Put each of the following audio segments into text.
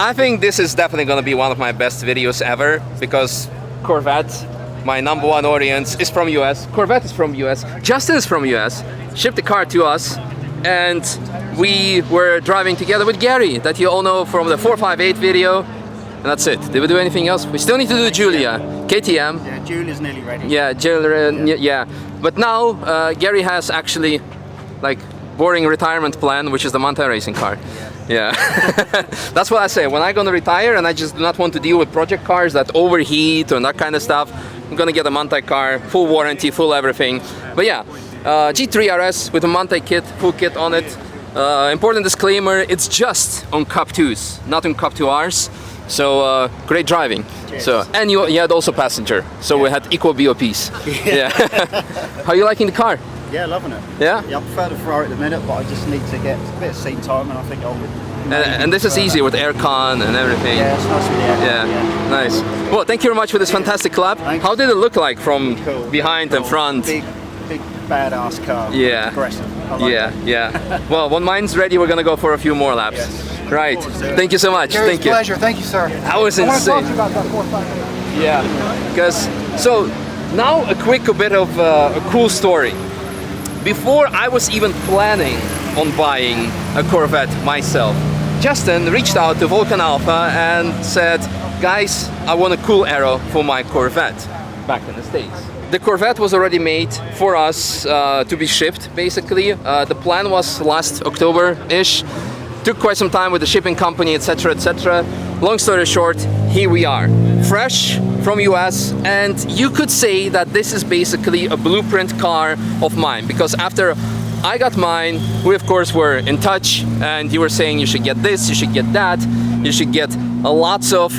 I think this is definitely going to be one of my best videos ever, because Corvette, my #1 audience, is from US. Corvette is from US. Justin is from US. Shipped the car to us, and we were driving together with Gary, that you all know from the 458 video. And that's it. Did we do anything else? We still need to do Julia, KTM. Yeah, Julia's nearly ready. Yeah, Julia, yeah. But now Gary has actually like boring retirement plan, which is the Manthey racing car. Yeah. That's what I say. When I'm gonna retire and I just do not want to deal with project cars that overheat and that kind of stuff, I'm gonna get a Manthey car, full warranty, full everything. But yeah, G3 RS with a Manthey kit, full kit on it. Important disclaimer, it's just on Cup 2s, not on Cup 2Rs. So great driving. Cheers. So, and you had also passenger, so we had equal BOPs. Yeah. How are you liking the car? Yeah, loving it. Yeah? Yeah, I prefer the Ferrari at the minute, but I just need to get a bit of seat time, and I think I'll... And this is easy with aircon and everything. Yeah, it's nice with the aircon. Yeah, nice. Well, thank you very much for this fantastic lap. How did it look like from behind and front? Big badass car. Yeah. Aggressive. Like yeah. Well, when mine's ready, we're gonna go for a few more laps. Yes. Right. Thank you so much. Thank you. Pleasure. Thank you, sir. That was insane. I want to talk to you about that 458. Yeah. Because so now a bit of a cool story. Before I was even planning on buying a Corvette myself, Justin reached out to Vulcan Alpha and said, guys, I want a cool Aero for my Corvette back in the States. The Corvette was already made for us to be shipped, basically. The plan was last October-ish. Took quite some time with the shipping company, etc, etc. Long story short, here we are. Fresh from US, and you could say that this is basically a blueprint car of mine, because after I got mine, we of course were in touch, and you were saying you should get this, you should get that, you should get lots of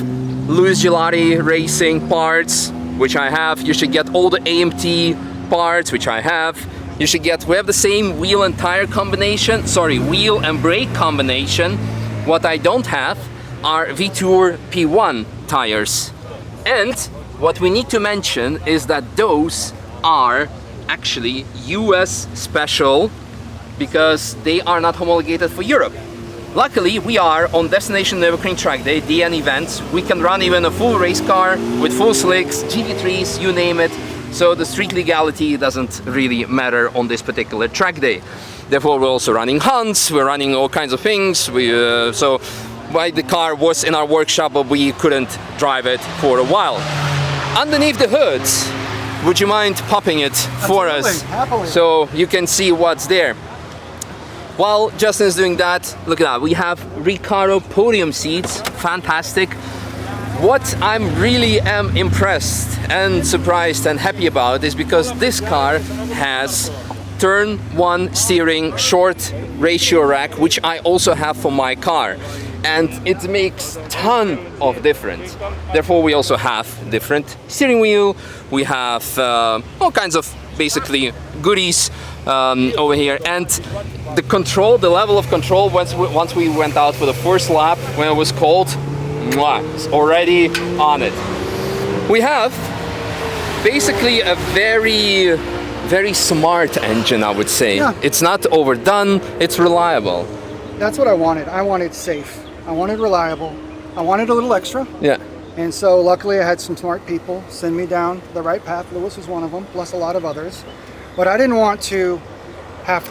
Louis Gelati racing parts, which I have, you should get all the AMT parts, which I have. You should get, we have the same wheel and tire combination, sorry, wheel and brake combination. What I don't have are Vitour P1 tires. And what we need to mention is that those are actually US special, because they are not homologated for Europe. Luckily, we are on Destination Nürburgring Track Day, DN events. We can run even a full race car with full slicks, GT3s, you name it. So the street legality doesn't really matter on this particular track day. Therefore, we're also running hunts, we're running all kinds of things. So why the car was in our workshop, but we couldn't drive it for a while. Underneath the hood, would you mind popping it for us? Happily. So you can see what's there. While Justin is doing that, look at that, we have Recaro podium seats, fantastic. What I'm really am impressed and surprised and happy about is because this car has turn 1 steering short ratio rack, which I also have for my car, and it makes ton of difference. Therefore, we also have different steering wheel, we have all kinds of basically goodies over here, and the control, the level of control once we went out for the first lap when it was cold, it's already on it. We have basically a very smart engine, I would say. Yeah. It's not overdone, it's reliable. That's what I wanted. I wanted safe. I wanted reliable. I wanted a little extra. Yeah. And so luckily I had some smart people send me down the right path. Lewis was one of them, plus a lot of others. But I didn't want to have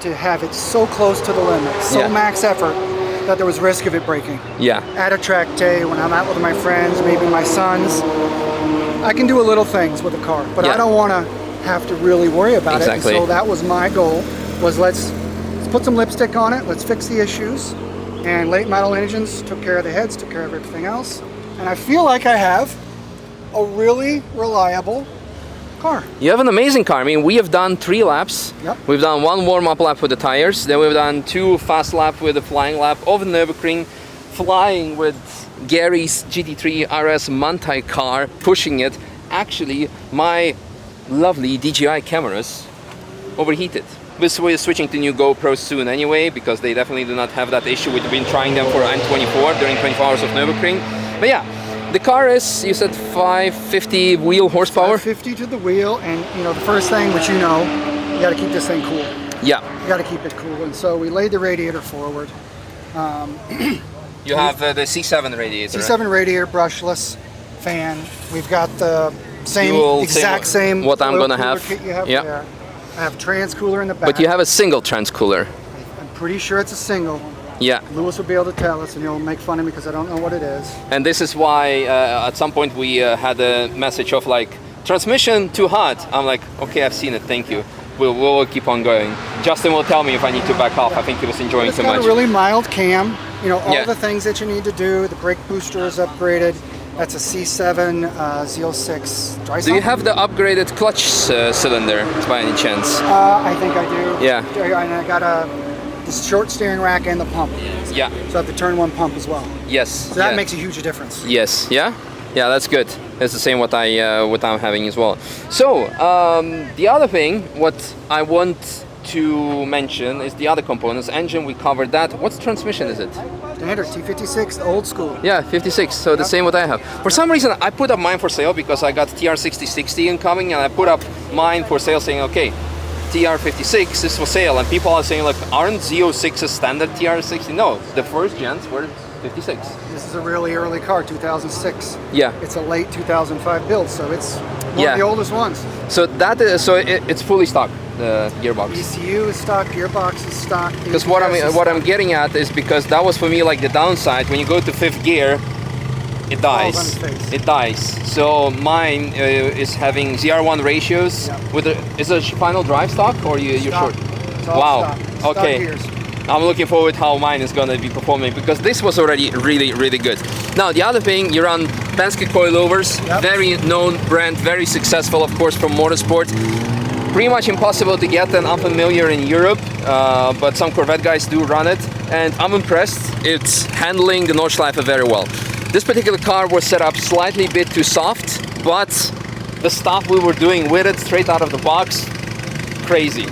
it so close to the limit, so max effort, that there was risk of it breaking. Yeah. At a track day, when I'm out with my friends, maybe my sons, I can do a little things with the car, but I don't want to have to really worry about it. And so that was my goal, was let's put some lipstick on it, let's fix the issues. And late model engines took care of the heads, took care of everything else. And I feel like I have a really reliable car. You have an amazing car. I mean, we have done 3 laps. Yep. We've done 1 warm-up lap with the tires, then we've done 2 fast laps with the flying lap of the Nürburgring, flying with Gary's GT3 RS Manthey car, pushing it. Actually, my lovely DJI cameras overheated. We're switching to new GoPros soon anyway, because they definitely do not have that issue. We've been trying them for N24 during 24 hours of Nürburgring. But yeah, the car is, you said 550 wheel horsepower? 550 to the wheel, and you know, the first thing, which you know, you got to keep this thing cool. Yeah. You got to keep it cool, and so we laid the radiator forward. You have the C7 radiator. C7 radiator, brushless fan. We've got the exact same what I'm gonna have. Kit you have there. I have trans cooler in the back. But you have a single trans cooler. I'm pretty sure it's a single. Yeah. Lewis will be able to tell us, and he'll make fun of me because I don't know what it is. And this is why at some point we had a message of like, transmission too hot. I'm like, okay, I've seen it, thank you. We'll keep on going. Justin will tell me if I need to back off. I think he was enjoying too much. It's got a really mild cam. You know, all the things that you need to do. The brake booster is upgraded. That's a C7 Z06 dry. Do you have the upgraded clutch cylinder by any chance? I think I do. Yeah. And I got the short steering rack and the pump. Yeah. So I have the turn one pump as well. Yes. So that makes a huge difference. Yes. Yeah. Yeah, that's good. It's the same what I'm having as well. So the other thing, what I want to mention is the other components. Engine, we covered that. What transmission is it? Standard T56, the old school. Yeah, 56. So the same what I have. For some reason, I put up mine for sale because I got TR6060 incoming, and I put up mine for sale, saying, okay, TR56 is for sale, and people are saying like, aren't Z06s standard TR60? No, the first gens were 56. This is a really early car, 2006. Yeah. It's a late 2005 build, so it's one of the oldest ones. So that is, it's fully stock, the gearbox. ECU is stock, gearbox is stock. Because what I'm getting at is because that was for me like the downside. When you go to fifth gear, it dies. It dies. So mine is having ZR1 ratios. With is it a final drive stock or you're short? Wow. Stock okay. gears. I'm looking forward how mine is going to be performing because this was already really good. Now the other thing, you run Penske coilovers, very known brand, very successful of course from motorsport. Pretty much impossible to get and unfamiliar in Europe, but some Corvette guys do run it and I'm impressed. It's handling the Nordschleife very well. This particular car was set up slightly bit too soft, but the stuff we were doing with it straight out of the box, crazy.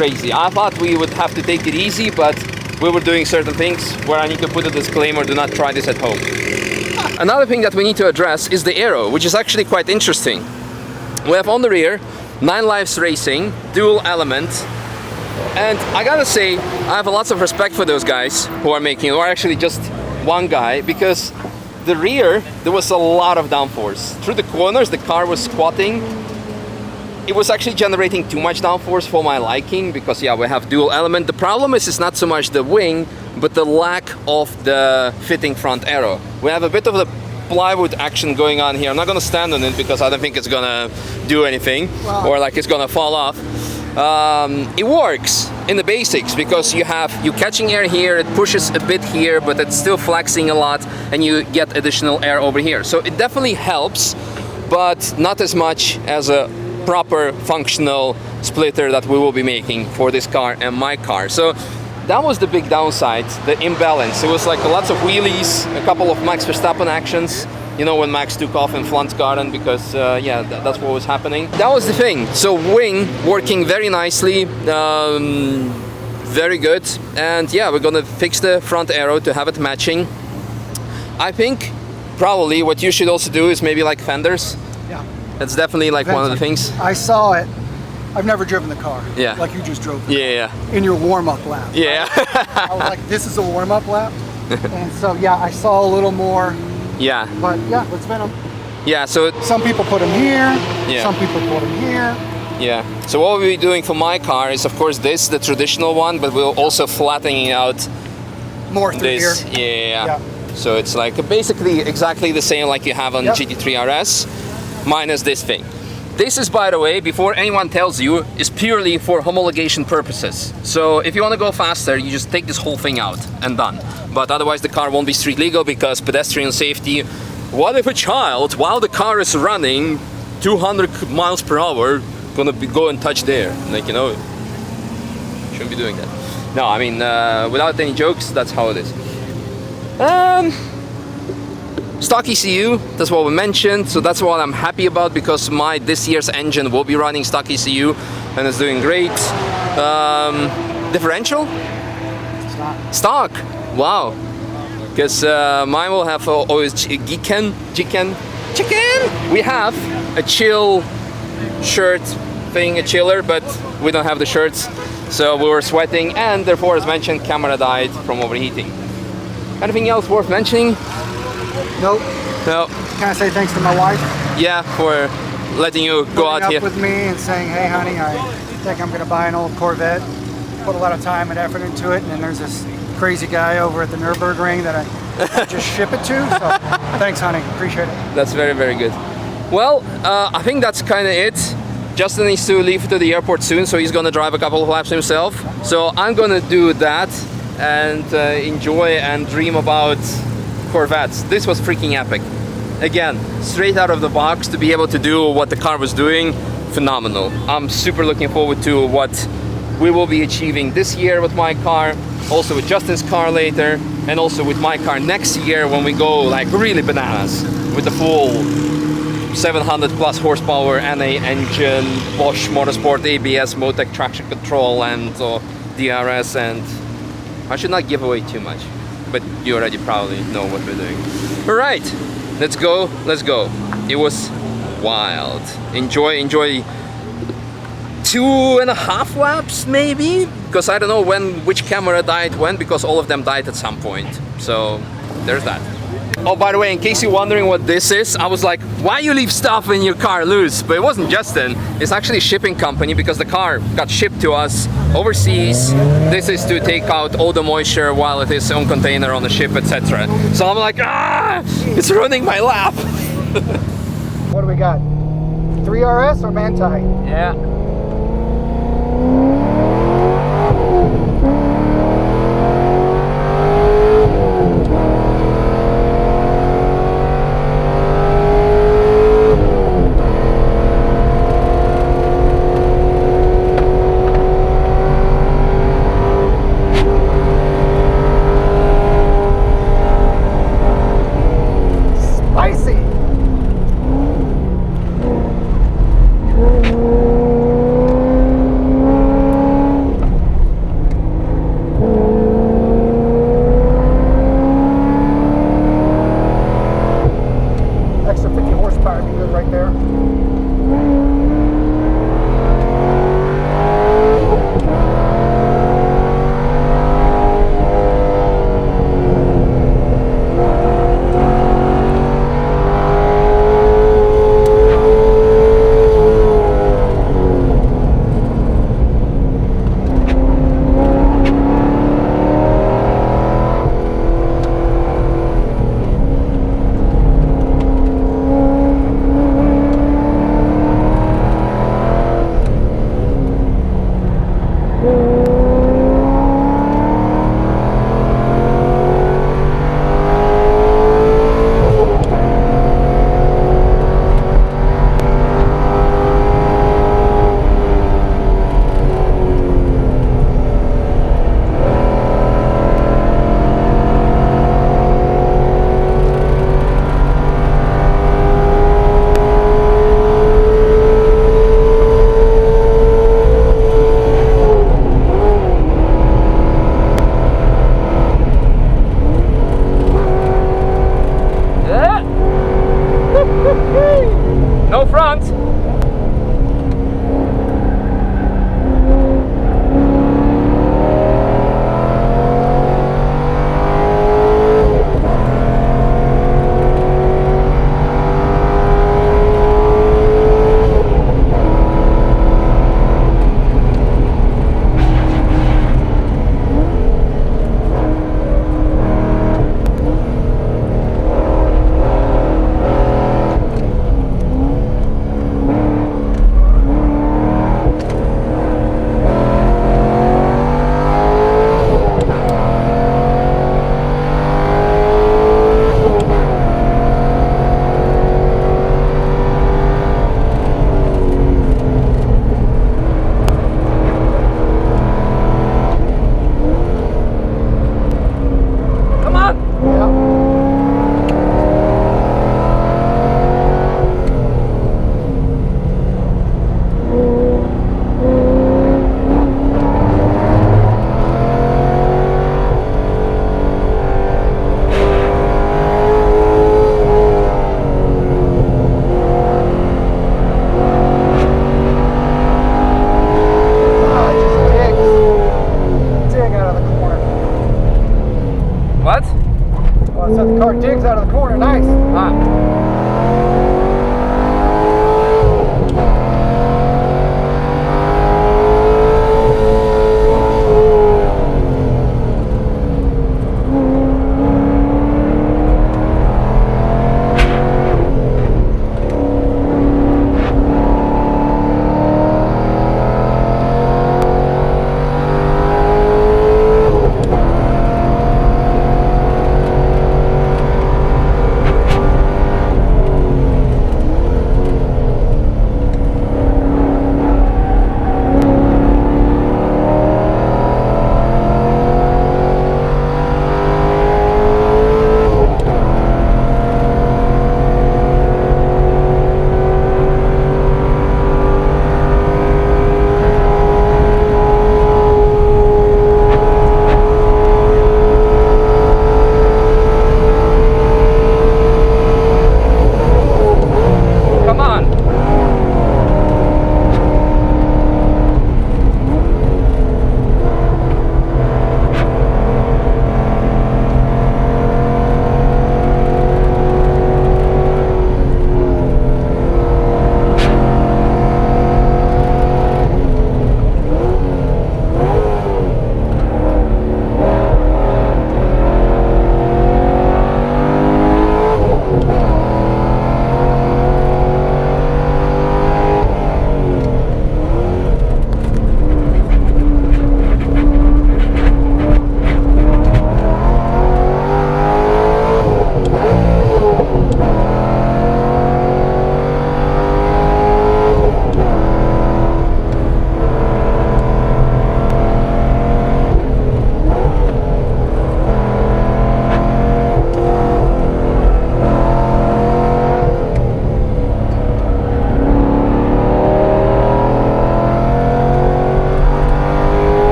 I thought we would have to take it easy, but we were doing certain things where I need to put a disclaimer, do not try this at home. Another thing that we need to address is the Aero, which is actually quite interesting. We have on the rear 9 Lives Racing, dual element, and I gotta say, I have lots of respect for those guys who are making it, or actually just one guy, because the rear, there was a lot of downforce. Through the corners, the car was squatting. It was actually generating too much downforce for my liking because we have dual element. The problem is it's not so much the wing, but the lack of the fitting front aero. We have a bit of the plywood action going on here. I'm not gonna stand on it because I don't think it's gonna do anything or like it's gonna fall off. It works in the basics because you catching air here, it pushes a bit here, but it's still flexing a lot and you get additional air over here. So it definitely helps, but not as much as a proper functional splitter that we will be making for this car and my car. So that was the big downside, the imbalance. It was like lots of wheelies, a couple of Max Verstappen actions, you know, when Max took off in Garden because that's what was happening. That was the thing. So wing working very nicely, very good, and we're gonna fix the front aero to have it matching. I think probably what you should also do is maybe like fenders. That's definitely like one of the things. I saw it. I've never driven the car. Yeah. Like you just drove. Yeah. In your warm-up lap. Yeah. Right? I was like, this is a warm-up lap. And so I saw a little more. Yeah. But let's vent them. Yeah. So some people put them here. Yeah. Some people put them here. Yeah. So what we'll be doing for my car is, of course, the traditional one, but we're also flattening out more through this. Here. Yeah. So it's like basically exactly the same like you have on GT3 RS. Minus this thing. This is, by the way, before anyone tells you, is purely for homologation purposes. So if you want to go faster, you just take this whole thing out and done. But otherwise the car won't be street legal because pedestrian safety. What if a child, while the car is running 200 miles per hour, gonna go and touch there? Like, you know, shouldn't be doing that. No, I mean, without any jokes, that's how it is. Stock ECU, that's what we mentioned, so that's what I'm happy about because this year's engine will be running stock ECU and it's doing great. Differential? Stock. Wow. Because mine will have always chicken. We have a chill shirt thing, a chiller, but we don't have the shirts, so we were sweating and therefore, as mentioned, camera died from overheating. Anything else worth mentioning? Nope. No. Can I say thanks to my wife? Yeah, for letting you go out up here with me and saying, hey honey, I think I'm gonna buy an old Corvette. Put a lot of time and effort into it, and then there's this crazy guy over at the Nürburgring that I just ship it to. So thanks honey, appreciate it. That's very, very good. Well, I think that's kind of it. Justin needs to leave to the airport soon, so he's gonna drive a couple of laps himself. So I'm gonna do that and enjoy and dream about Corvettes. This was freaking epic. Again, straight out of the box to be able to do what the car was doing, phenomenal. I'm super looking forward to what we will be achieving this year with my car, also with Justin's car later, and also with my car next year when we go like really bananas with the full 700 plus horsepower NA engine, Bosch Motorsport ABS, Motec traction control, and DRS. And I should not give away too much, but you already probably know what we're doing. All right, let's go, let's go. It was wild. Enjoy 2.5 laps maybe, because I don't know which camera died when, because all of them died at some point. So there's that. Oh, by the way, in case you're wondering what this is, I was like, why you leave stuff in your car loose? But it wasn't Justin, it's actually a shipping company, because the car got shipped to us overseas. This is to take out all the moisture while it is on container on the ship, etc. So I'm like, it's ruining my lap. What do we got? 3RS or Manti? Yeah. corner, nice.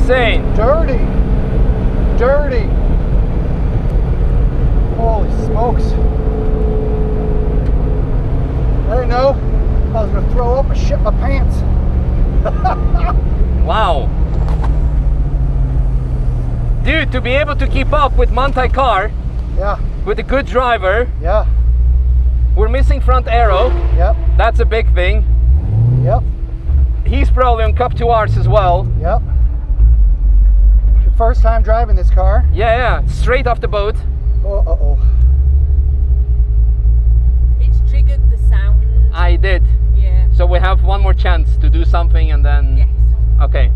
insane. Dirty. Dirty. Holy smokes. I didn't know I was going to throw up and shit my pants. Wow. Dude, to be able to keep up with Manthey car, Yeah. with a good driver, Yeah. we're missing front aero. Yep. That's a big thing. Yep. He's probably on Cup 2Rs as well. Yep. Your first time driving this car. Yeah, yeah, straight off the boat. Oh, uh-oh. It's triggered the sound. I did. Yeah. So we have one more chance to do something and then... Yes. Okay.